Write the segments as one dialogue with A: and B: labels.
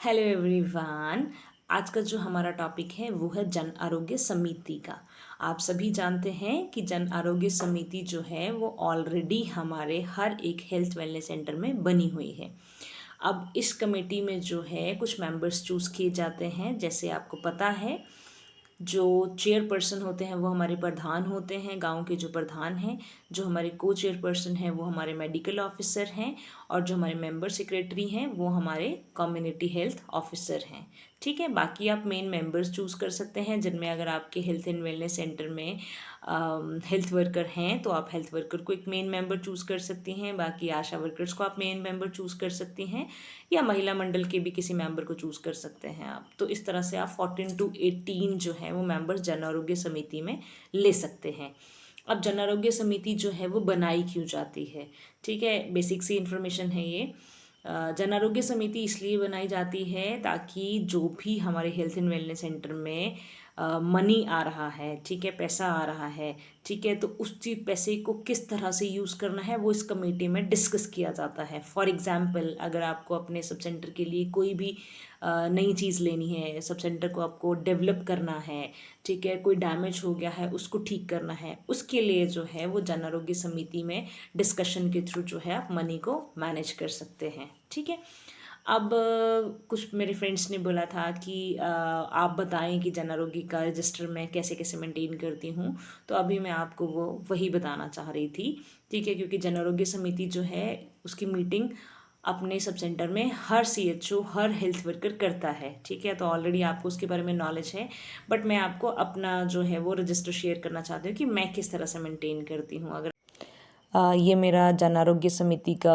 A: Hello everyone. आज का जो हमारा टॉपिक है वो है जन आरोग्य समिति का। आप सभी जानते हैं कि जन आरोग्य समिति जो है वो ऑलरेडी हमारे हर एक हेल्थ वेलनेस सेंटर में बनी हुई है। अब इस कमेटी में जो है कुछ मेंबर्स चूज़ किए जाते हैं। जैसे आपको पता है, जो चेयरपर्सन होते हैं वो हमारे प्रधान होते हैं, गांव के जो प्रधान हैं। जो हमारे को चेयरपर्सन हैं वो हमारे मेडिकल ऑफिसर हैं, और जो हमारे मेंबर सेक्रेटरी हैं वो हमारे कम्युनिटी हेल्थ ऑफिसर हैं। ठीक है, बाकी आप मेन मेंबर्स चूज़ कर सकते हैं, जिनमें अगर आपके हेल्थ एंड वेलनेस सेंटर में हेल्थ वर्कर हैं तो आप हेल्थ वर्कर को एक मेन मेंबर चूज़ कर सकती हैं। बाकी आशा वर्कर्स को आप मेन मेंबर चूज़ कर सकती हैं, या महिला मंडल के भी किसी मेंबर को चूज़ कर सकते हैं आप। तो इस तरह से आप 14 to 18 जो है वो मेंबर्स जन आरोग्य समिति में ले सकते हैं। अब जन आरोग्य समिति जो है वो बनाई क्यों जाती है, ठीक है, बेसिक सी इन्फॉर्मेशन है ये। जन आरोग्य समिति इसलिए बनाई जाती है ताकि जो भी हमारे हेल्थ एंड वेलनेस सेंटर में मनी आ रहा है, ठीक है, पैसा आ रहा है, ठीक है, तो उस चीज़ पैसे को किस तरह से यूज़ करना है वो इस कमेटी में डिस्कस किया जाता है। फॉर एग्जांपल, अगर आपको अपने सब सेंटर के लिए कोई भी नई चीज़ लेनी है, सब सेंटर को आपको डेवलप करना है, ठीक है, कोई डैमेज हो गया है उसको ठीक करना है, उसके लिए जो है वो जन आरोग्य समिति में डिस्कशन के थ्रू जो है आप मनी को मैनेज कर सकते हैं। ठीक है, अब कुछ मेरे फ्रेंड्स ने बोला था कि आप बताएं कि जन आरोग्य का रजिस्टर मैं कैसे कैसे मेंटेन करती हूँ। तो अभी मैं आपको वो वही बताना चाह रही थी। ठीक है, क्योंकि जन आरोग्य समिति जो है उसकी मीटिंग अपने सब सेंटर में हर CHO, हर हेल्थ वर्कर करता है। ठीक है, तो ऑलरेडी आपको उसके बारे में नॉलेज है, बट मैं आपको अपना जो है वो रजिस्टर शेयर करना चाहती हूँ कि मैं किस तरह से मेंटेन करती हूँ। अगर ये मेरा जन आरोग्य समिति का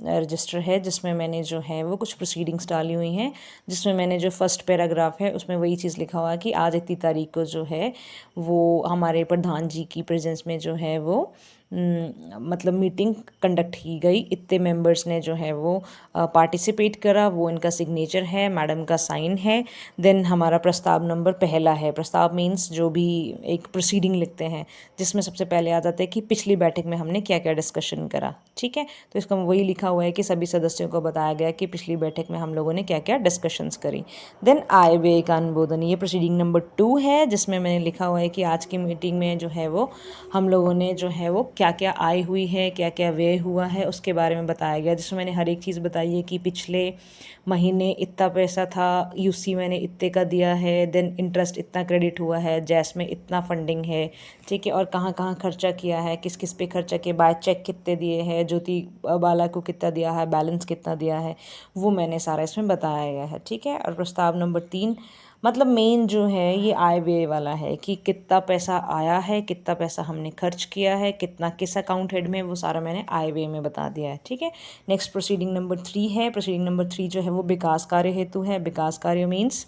A: रजिस्टर है, जिसमें मैंने जो है वो कुछ प्रोसीडिंग्स डाली हुई हैं, जिसमें मैंने जो फर्स्ट पैराग्राफ है उसमें वही चीज़ लिखा हुआ है कि आज इतनी तारीख को जो है वो हमारे प्रधान जी की प्रेजेंस में जो है वो मतलब मीटिंग कंडक्ट की गई। इतने मेंबर्स ने जो है वो पार्टिसिपेट करा, वो इनका सिग्नेचर है, मैडम का साइन है। देन हमारा प्रस्ताव नंबर पहला है। प्रस्ताव मीन्स जो भी एक प्रोसीडिंग लिखते हैं, जिसमें सबसे पहले आ जाता है कि पिछली बैठक में हमने क्या क्या डिस्कशन करा। ठीक है, तो इसका वही लिखा हुआ है कि सभी सदस्यों को बताया गया कि पिछली बैठक में हम लोगों ने क्या क्या डिस्कशंस करी। देन आय व्यय का अनुमोदन, ये प्रोसीडिंग नंबर 2 है, जिसमें मैंने लिखा हुआ है कि आज की मीटिंग में जो है वो हम लोगों ने जो है वो क्या क्या आय हुई है, क्या क्या व्यय हुआ है, उसके बारे में बताया गया। जिसमें मैंने हर एक चीज़ बताई है कि पिछले महीने इतना पैसा था, UC मैंने इतने का दिया है, देन इंटरेस्ट इतना क्रेडिट हुआ है, जैस में इतना फंडिंग है, ठीक है, और कहाँ कहाँ खर्चा किया है, किस किस पे खर्चा किया, बाय चेक कितने दिए हैं, ज्योति बाला को कितना दिया है, बैलेंस कितना दिया है, वो मैंने सारा इसमें बताया गया है। ठीक है, और प्रस्ताव नंबर 3 मतलब मेन जो है ये आय व्यय वाला है कि कितना पैसा आया है, कितना पैसा हमने खर्च किया है, कितना किस अकाउंट हेड में, वो सारा मैंने आय व्यय में बता दिया है। ठीक है, नेक्स्ट प्रोसीडिंग नंबर 3 है। प्रोसीडिंग नंबर 3 जो है वो विकास कार्य हेतु है। विकास कार्य मीन्स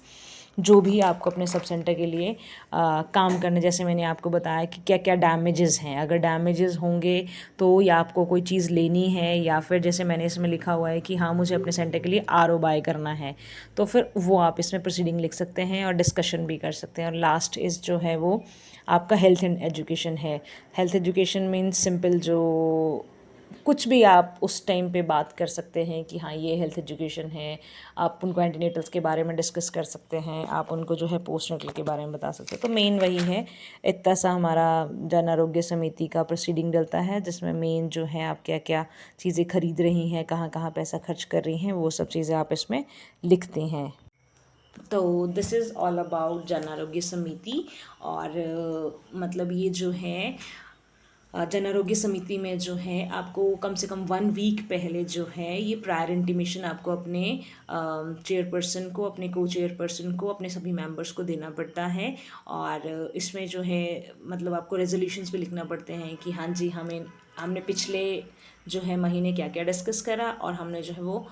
A: जो भी आपको अपने सब सेंटर के लिए काम करने, जैसे मैंने आपको बताया कि क्या क्या डैमेजेस हैं, अगर डैमेजेस होंगे तो या आपको कोई चीज़ लेनी है, या फिर जैसे मैंने इसमें लिखा हुआ है कि हाँ मुझे अपने सेंटर के लिए RO बाय करना है, तो फिर वो आप इसमें प्रोसीडिंग लिख सकते हैं और डिस्कशन भी कर सकते हैं। और लास्ट इस जो है वो आपका हेल्थ एंड एजुकेशन है। हेल्थ एजुकेशन मीन्स सिंपल, जो कुछ भी आप उस टाइम पे बात कर सकते हैं कि हाँ ये हेल्थ एजुकेशन है। आप उनको एंटीनेटल्स के बारे में डिस्कस कर सकते हैं, आप उनको जो है पोस्टनेटल के बारे में बता सकते हैं। तो मेन वही है, इतना सा हमारा जन आरोग्य समिति का प्रोसीडिंग डलता है, जिसमें मेन जो है आप क्या क्या चीज़ें खरीद रही हैं, कहाँ कहाँ पैसा खर्च कर रही हैं, वो सब चीज़ें आप इसमें लिखती हैं। तो this is all about Jan Arogya समिति। और मतलब ये जो है जन आरोग्य समिति में जो है आपको कम से कम 1 वीक पहले जो है ये प्रायर इंटीमेशन आपको अपने चेयरपर्सन को, अपने को चेयरपर्सन को, अपने सभी मेंबर्स को देना पड़ता है। और इसमें जो है मतलब आपको रेजोल्यूशंस भी लिखना पड़ते हैं कि हाँ जी हमने पिछले जो है महीने क्या क्या डिस्कस करा, और हमने जो है वो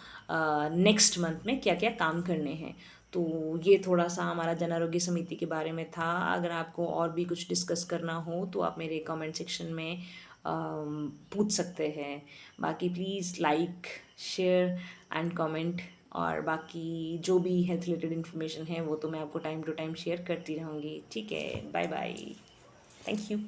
A: नेक्स्ट मंथ में क्या क्या काम करने हैं। तो ये थोड़ा सा हमारा जन आरोग्य समिति के बारे में था। अगर आपको और भी कुछ डिस्कस करना हो तो आप मेरे कमेंट सेक्शन में पूछ सकते हैं। बाकी please like, share and comment, और बाकी जो भी हेल्थ रिलेटेड इन्फॉर्मेशन है वो तो मैं आपको टाइम टू टाइम शेयर करती रहूँगी। ठीक है, बाय बाय, थैंक यू।